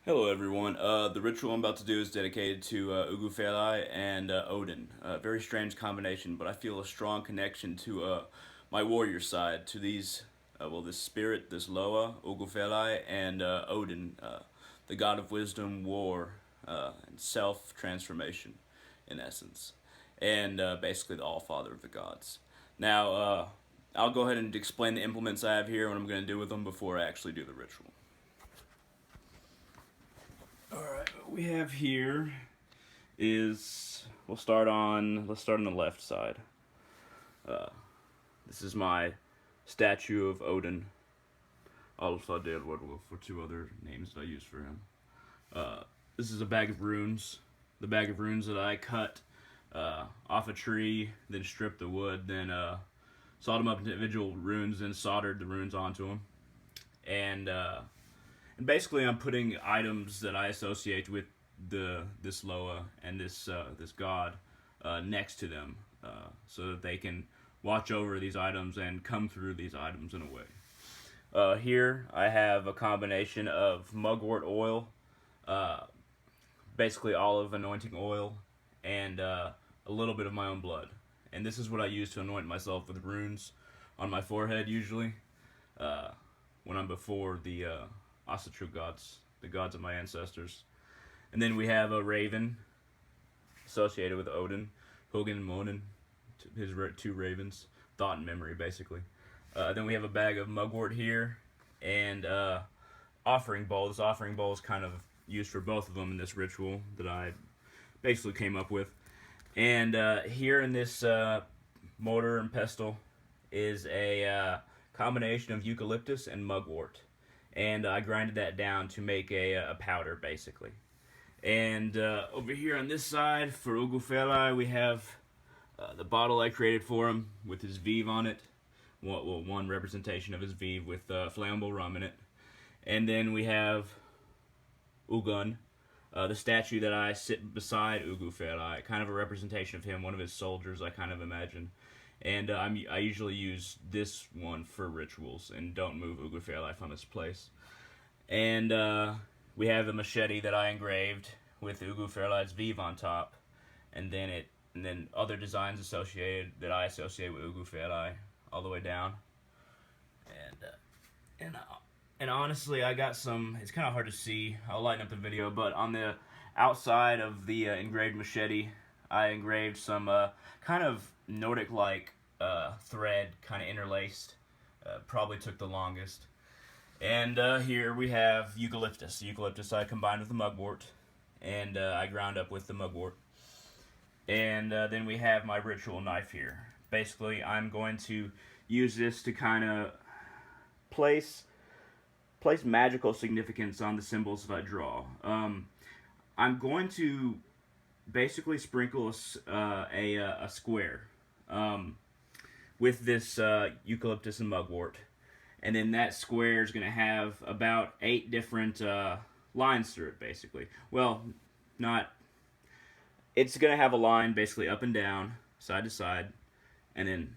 Hello, everyone. The ritual I'm about to do is dedicated to Ogou Feray and Odin. Very strange combination, but I feel a strong connection to my warrior side, to this spirit, this Loa, Ogou Feray, and Odin, the god of wisdom, war, and self transformation, in essence, and basically the All Father of the gods. Now, I'll go ahead and explain the implements I have here, what I'm going to do with them before I actually do the ritual. Alright, what we have here is let's start on the left side. Uh, this is my statue of Odin. Úlfhéðnar for two other names that I use for him. This is a bag of runes. The bag of runes that I cut off a tree, then stripped the wood, then sawed them up into individual runes, then soldered the runes onto them. And basically, I'm putting items that I associate with this Loa and this god next to them, so that they can watch over these items and come through these items in a way. Here, I have a combination of mugwort oil, uh, basically olive anointing oil, and a little bit of my own blood. And this is what I use to anoint myself with runes on my forehead usually, uh, when I'm before the Asatru gods, the gods of my ancestors. And then we have a raven associated with Odin, Hugin and Monin, his two ravens, thought and memory basically. Then we have a bag of mugwort here, and offering bowl. This offering bowl is kind of used for both of them in this ritual that I basically came up with. And here in this mortar and pestle is a combination of eucalyptus and mugwort. And I grinded that down to make a powder, basically. And over here on this side, for Ogou Feray, we have the bottle I created for him with his vive on it. Well, one representation of his vive with flammable rum in it. And then we have Ugun, the statue that I sit beside Ogou Feray, kind of a representation of him, one of his soldiers, I kind of imagine. And I usually use this one for rituals and don't move Ogou Feray from its place. And we have a machete that I engraved with Ogou Feray's vive on top, and then other designs associated that I associate with Ogou Feray all the way down. And honestly, I got some. It's kind of hard to see. I'll lighten up the video, but on the outside of the engraved machete, I engraved some kind of Nordic-like thread, kind of interlaced. Probably took the longest. And here we have eucalyptus. The eucalyptus I combined with the mugwort, and I ground up with the mugwort. And then we have my ritual knife here. Basically, I'm going to use this to kind of place magical significance on the symbols that I draw. I'm going to basically sprinkle a square with this eucalyptus and mugwort, and then that square is going to have about 8 different lines through it, basically. Well, not. It's going to have a line basically up and down, side to side, and then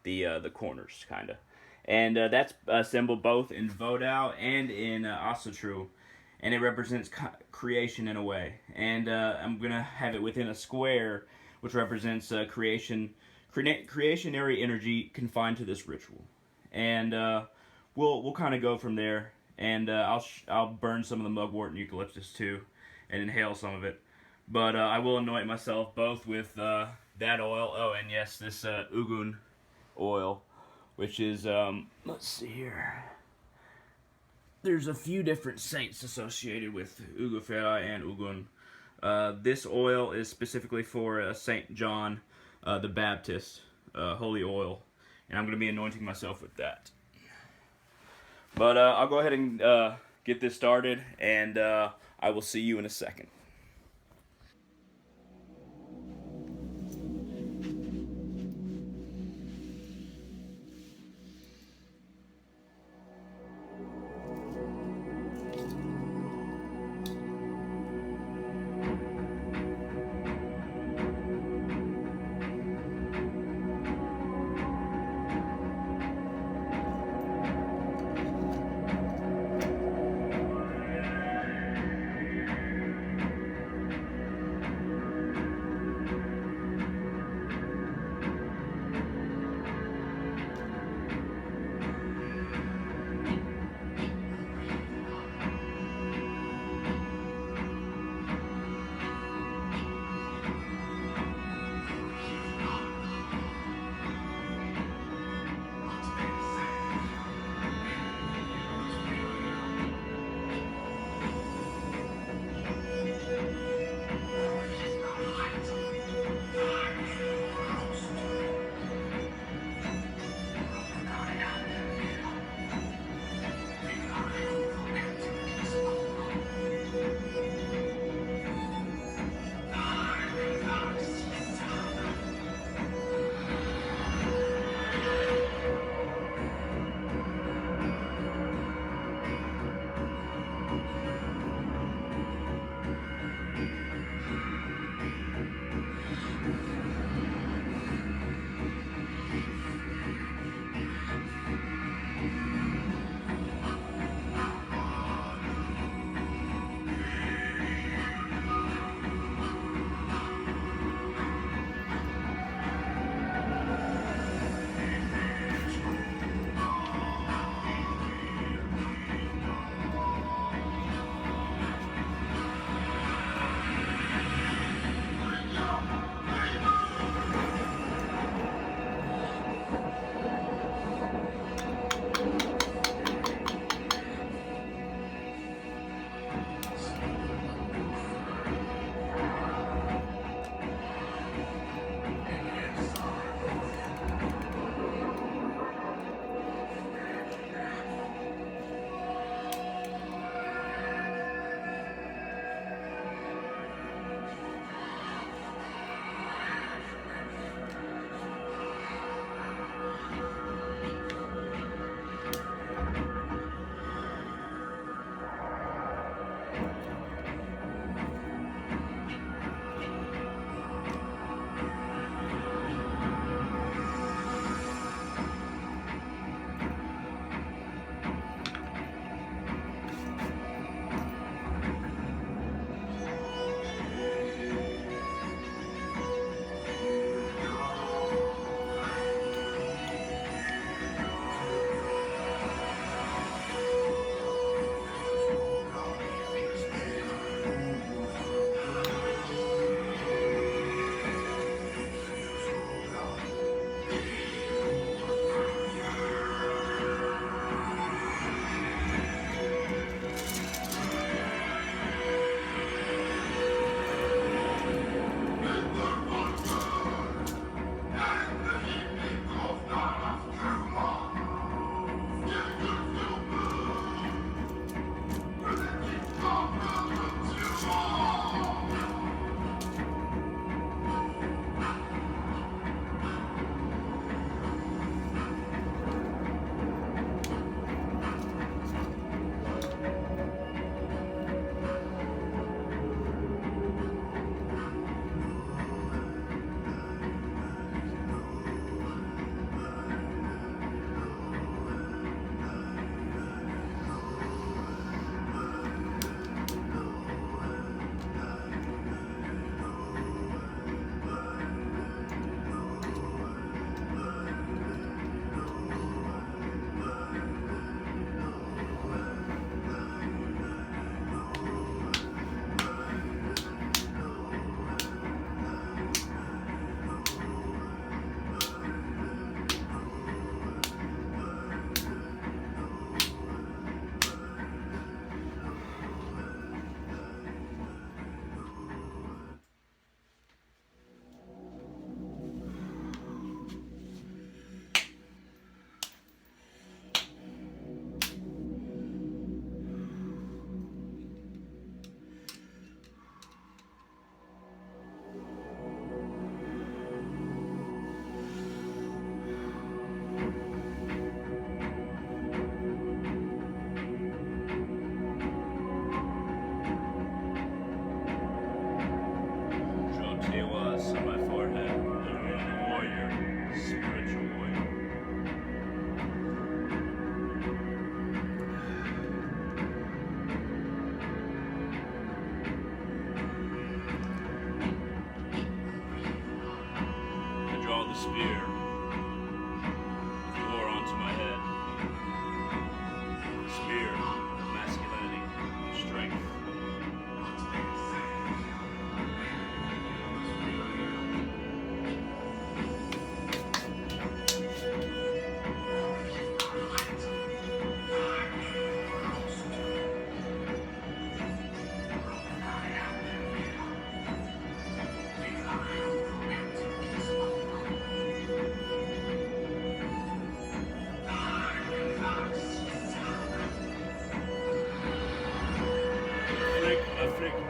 the corners, kind of. And that's assembled both in Vodou and in Asatru, and it represents creation in a way. And I'm going to have it within a square, which represents creationary energy confined to this ritual. And we'll kind of go from there. And I'll burn some of the mugwort and eucalyptus too, and inhale some of it. But I will anoint myself both with that oil. Oh, and yes, this Ugun oil, which is let's see here. There's a few different saints associated with Ogou Feray and Ugun. This oil is specifically for Saint John the Baptist, holy oil, and I'm going to be anointing myself with that. But I'll go ahead and get this started, and I will see you in a second.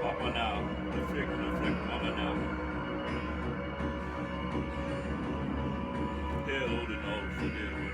Papa now. Lufrik, Mama now. Hail Odin, Úlfhéðnar.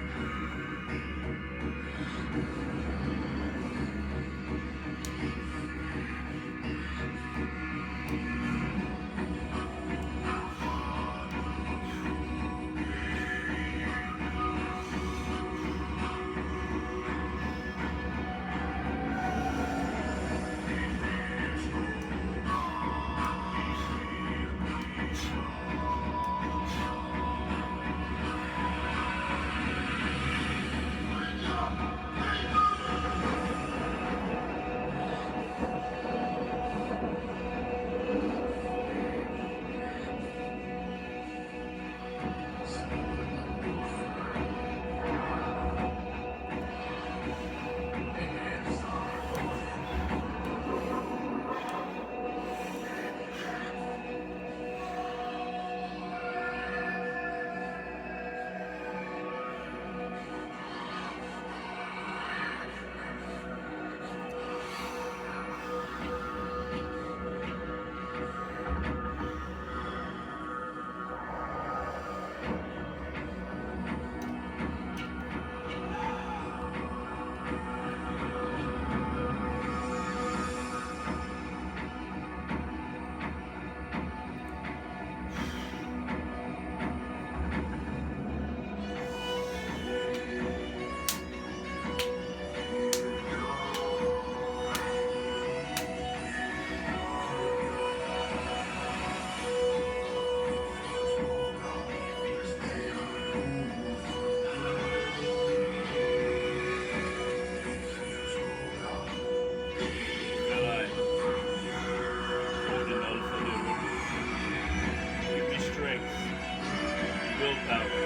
Willpower.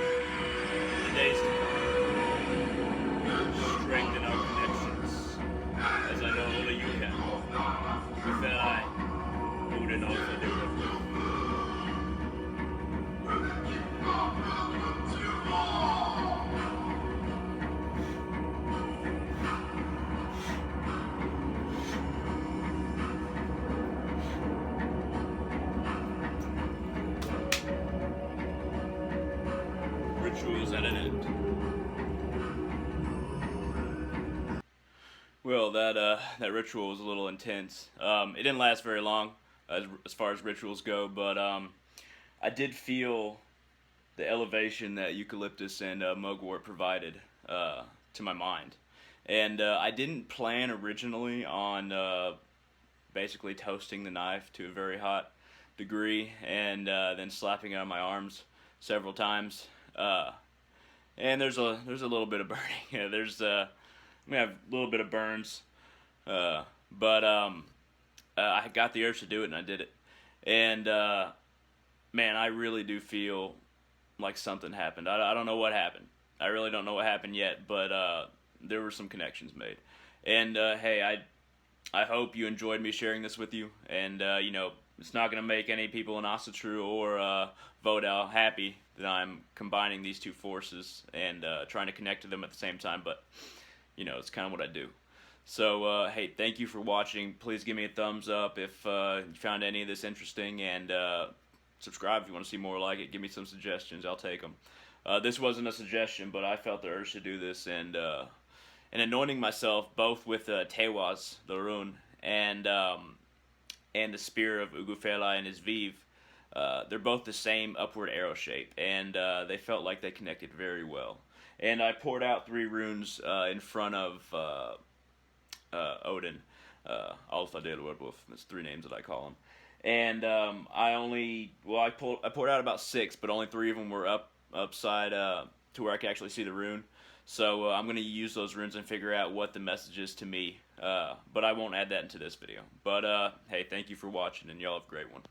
The days to come. Strengthen our connections, as I know only you can. Úlfur Feray, Odin Úlfhéðnar. Rituals at an end. Well, that ritual was a little intense. It didn't last very long, as far as rituals go, but I did feel the elevation that eucalyptus and mugwort provided to my mind, and I didn't plan originally on basically toasting the knife to a very hot degree and then slapping it on my arms several times. And there's a little bit of burning. Yeah, we have a little bit of burns, but I got the urge to do it and I did it. And man, I really do feel like something happened. I don't know what happened. I really don't know what happened yet, but there were some connections made. And hey, I hope you enjoyed me sharing this with you. And you know, it's not gonna make any people in Asatru or Vodal happy that I'm combining these two forces and trying to connect to them at the same time, but you know, it's kind of what I do. So hey, thank you for watching. Please give me a thumbs up if you found any of this interesting, and subscribe if you want to see more like it. Give me some suggestions, I'll take them. This wasn't a suggestion, but I felt the urge to do this, and anointing myself both with Tewaz, the rune, and the spear of Ogou Feray and his Vive. They're both the same upward arrow shape, and they felt like they connected very well. And I poured out 3 runes in front of Odin, Úlfhéðnar. That's 3 names that I call him. And I poured out about 6, but only 3 of them were upside to where I could actually see the rune. So I'm going to use those runes and figure out what the message is to me. But I won't add that into this video. But hey, thank you for watching, and y'all have a great one.